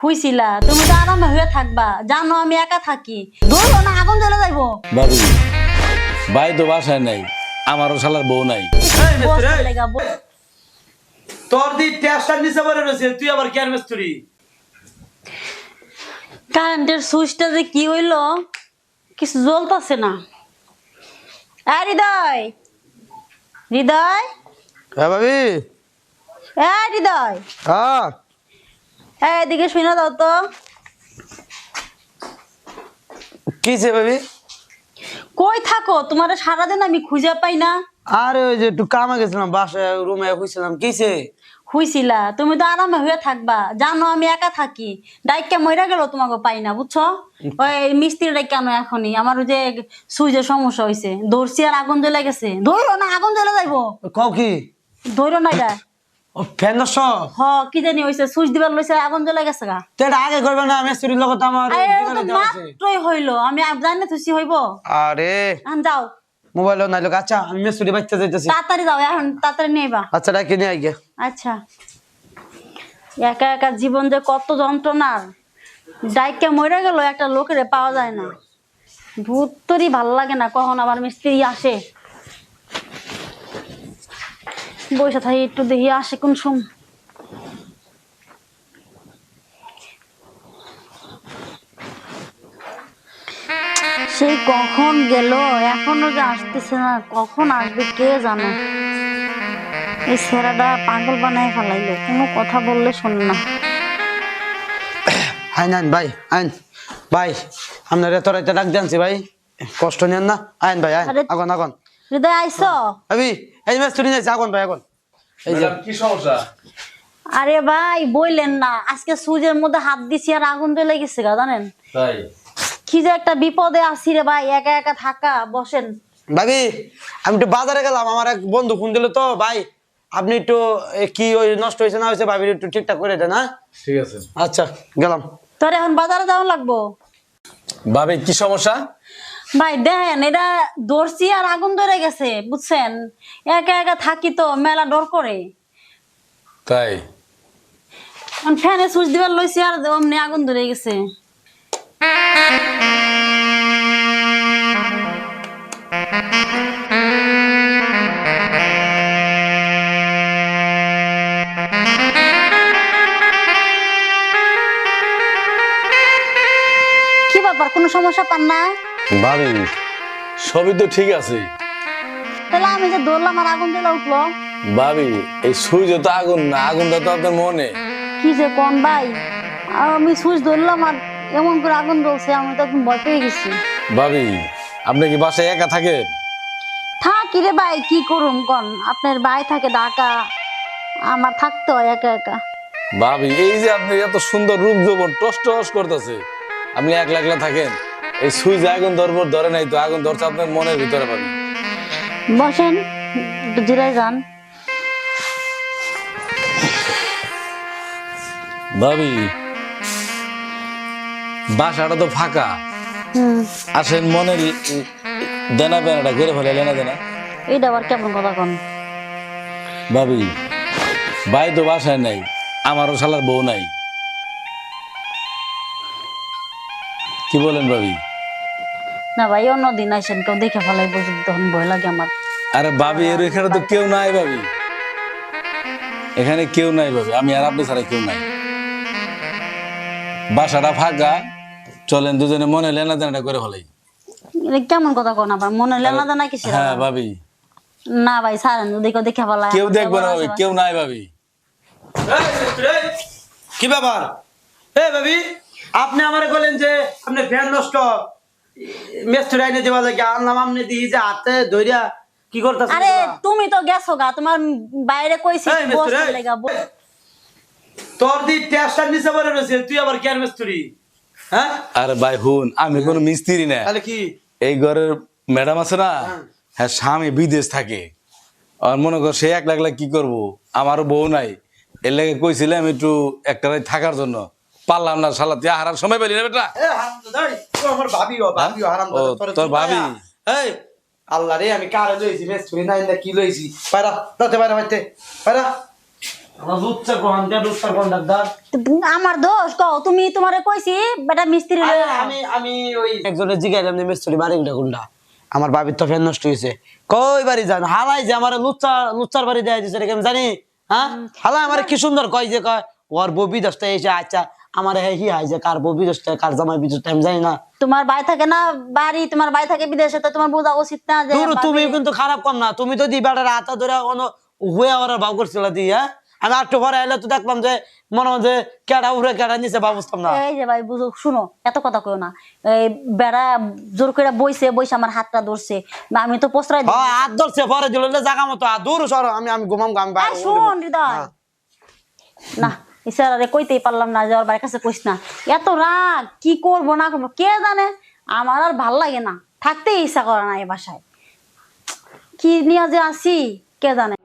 খুইছিলা তুমি তো আরামে হয়ে থাকবা, জানো আমি একা থাকি, ধরো না আগুন জ্বলে যাইবো। বাবু ভাই তো বাসায় নাই, আমারও শালার বউ নাই। বসতে লাগা তোর দি টেস্টার নিচে পড়ে রয়েছে, তুই আবার কেন মিস্ত্রি? কারেন্টের সুইচটা যে কি হইলো, কিছু জ্বলতেছে না। হৃদয়, হৃদয়, হ্যাঁ ভাবি। হৃদয়, হ্যাঁ এদিকে শুনে দাও তো। কিছে ভাবি? কই থাকো? তোমার সারাদিন আমি খুঁজে পাই না। আরে ওই যে একটু কামে গেছিলাম, বাসায় রুমে হইছিলাম। কিছে? হইছিলা তুমি তো আরামে হয়ে থাকবা, জানো আমি একা থাকি, ডাইকা মইরা গেল তোমাকে পাই না, বুঝছো? ওই মিস্ত্রি কেন এখনই আমার ওই যে সুইচের সমস্যা হয়েছে, ধরছি আর আগুন জ্বলে গেছে। ধরো না আগুন জ্বলে যাইবো। কও কি? ধরো না এটা। ও ফ্যান দশ হ কি জানি হয়েছে, সুইচ দিবার লইছে আগুন জ্বলে গেছে গা। তো এটা আগে করবে না? মিস্ত্রির লগত আমার আরে ও দোকানে তো যাওয়া আছে। মাত্রই হইলো, আমি জানি খুশি হইব। আরে যাও মোবাইলও নাই লোক। আচ্ছা আমি মিস্ত্রি বাচ্চা যাইতেছি। তাড়াতাড়ি যাও, এখন তাড়াতাড়ি নেবা। আচ্ছা ডাকি নিয়ে আই গে। আচ্ছা, একা একা জীবন যে কত যন্ত্রণার, ডাইকা মরে গেল একটা লোকের পাওয়া যায় না। ভূত তোরই ভাল লাগে না, কখন আবার মিস্ত্রি আসে। বসে থাকি একটু, দেখি আসে কোন সময়। সেই কখন গেল, এখনো যে আসতেছে না, কখন আসবে কে জানে। এই ছেলেটা পাগল বানায় ফেলাইলো, কোনো কথা বললে শোনে না। আইন আইন ভাই, আইন ভাই। আপনার এত রাইতে ডাক জানছি ভাই, কষ্ট নেন না। আইন ভাই আইন, আরে আগুন আগুন। হৃদয় আইসো? ভাবি এই মিস্ত্রি যাইছে, আগুন ভাই আগুন। এই যে কি সমস্যা? আরে ভাই বইলেন না, আজকে সুইচের মধ্যে হাত দিছি আর আগুন জ্বলে গেছে গা, জানেন? তাই? কি যে একটা বিপদে আছি রে ভাই, একা একা থাকা। বসেন। ভাবি আমি একটু বাজারে গেলাম, আমার এক বন্ধু ফোন দিল তো ভাই, আপনি একটু কি ওই নষ্ট হয়েছে না হয়েছে ভাবি একটু ঠিকঠাক করে দেন। হ্যাঁ ঠিক আছে। আচ্ছা গেলাম। তোর এখন বাজারে যাওয়া লাগবো। ভাবি কি সমস্যা? ভাই দেখেন, এটা দর্শি আর আগুন ধরে গেছে, বুঝছেন? একা একা থাকি তো মেলা ডর করে। তাই? ফ্যানে সুইচ দিবার লইছি আর অমনি আগুন ধরে গেছে। কি ব্যাপার, কোনো সমস্যা পান না? ভাবি সবই তো ঠিক আছে। তাহলে আমি যে ধরলাম আর আগুন জ্বলে উঠলো। ভাবি এই সুইচ তো আগুন না, আগুনটা তো আপনার মনে। কি যে কোন ভাই, আমি সুইচ ধরলাম আর এমন করে আগুন জ্বলছে, আমি তো একদম ভয় পেয়ে গেছি। ভাবি আপনি কি বাসায় একা থাকেন? থাকি রে ভাই, কি করুম কোন? আপনার ভাই থাকে ঢাকা, আমার থাকতে হয় একা একা। ভাবি এই যে আপনি এত সুন্দর রূপ যৌবন টস টস করতেছে, আপনি একলা একলা থাকেন, এই সুইচ আগুন ধরে নাই তো, আগুন ধরছে আপনার মনের ভিতরে। ভাবি বসেন, একটু জিরায় যান। ভাবি বাসাটা তো ফাঁকা, আসেন মনের দেনা বেনাটা করে ফেলে লেনা দেনা। এইটা আবার কেমন কথা কোন? ভাবি ভাই তো বাসায় নাই, আমারও শালার বউ নাই। কি বলেন ভাবি? না ভাই, অন্যদিন আইসেন, কেউ দেখে ফেলাইবো যদি, তখন ভয় লাগে আমার। আরে ভাবি এর এখানে তো কেউ নাই ভাবি, এখানে কেউ নাই ভাবি, আমি আর আপনি ছাড়া কেউ নাই। বাসাটা ফাঁকা, চলেন দুজনে মনে লেনা দেনাটা করে ফেলাই। এটা কেমন কথা কোন আবার? মনে লেনা দেনা কিছু? হ্যাঁ ভাবি। না ভাই ছাড়েন, যদি কেউ দেখে ফেলায়। কেউ দেখবে না ভাবি, কেউ নাই ভাবি। এই মিস্ত্রি, কি ব্যাপার? এ ভাবি আপনি আমারে বলেন যে আপনি ফ্যান নষ্ট, মিস্ত্রি আইনে দেওয়া লাগে, আনলাম আপনি দিই যে হাতে ধরিয়া কি করতেছেন? আরে তুমি তো গেছো গা, তোমার বাইরে কইছি এই মিস্ত্রি, বসতে লাগা। তোর দি টেস্টার নিচে পড়ে রয়েছে, তুই আবার কেন মিস্ত্রি? হ্যাঁ আরে ভাই হুন, আমি কোনো মিস্ত্রি না। তাহলে কি? এই ঘরের ম্যাডাম আছে না, হ্যাঁ স্বামী বিদেশ থাকে, আর মনে কর সে একলা একলা কি করবো, আমারও বউ নাই, এর লাগে কইছিলাম একটু একটা রাত থাকার জন্য, পারলাম না। শালা তুই হারার সময় পেলি না বেটা। এ হারামজাদা, তুই আমার ভাবিও হারামজাদা। ও, তোর ভাবি? এই আল্লাহ রে, আমি কারে লইছি? মিস্ত্রি নাই না কি লইছি? পারা দাতে পারা হইতে পারা। আমার লুচ্চা কোন দে লুচ্চা কোন ডাক্তার আমার দোষ কও, তুমি তোমারে কইছি বেটা মিস্ত্রি লইয়া আও। আমি ওই একজনের জিগাইলাম যে মিস্ত্রি বাড়ি কোনটা আমার বাবির তো ফ্যান নষ্ট হয়েছে কই বাড়ি যান হালাই যে আমার লুচ্চার বাড়ি দেয়া দিছে এটা আমি জানি হ্যাঁ হালাই আমার কি সুন্দর কয় যে কয় ওর বউ বিদেশটা এসে আচ্ছা আমার হি হাই যে কার বউ বিদেশটা কার জামাই বিদেশটা আমি জানি না তোমার ভাই থাকে না বাড়ি, তোমার ভাই থাকে বিদেশে, তো তোমার বোঝা উচিত না যে ধরো তুমি কিন্তু খারাপ কম না তুমি তো দি বেটার হাতে ধরে হুয়ে ওরা ভাব করছিল দি হ্যাঁ আমি একটু পরে এলে তো দেখলাম যে মনে হয় যে কেডা উড়ে কেডা নিচে ভাব বুঝতাম না এই যে ভাই বুঝো, শুনো এত কথা কইও না। এই বেড়া জোর করে বইছে আমার হাতটা ধরছে, আমি তো প্রশ্রয় দিই। হ্যাঁ হাত ধরছে পরে দিল জায়গা মতো দূর সর আমি ঘুমাম আমি আর শোন হৃদয়, না ইসারারে কইতেই পারলাম না যে ওর বাড়ির কাছে কইস না। এত রাগ কি করবো না করবো কে জানে, আমার আর ভাল লাগে না, থাকতেই ইচ্ছা করে না এই বাসায়। কি নিয়ে যে আসি কে জানে।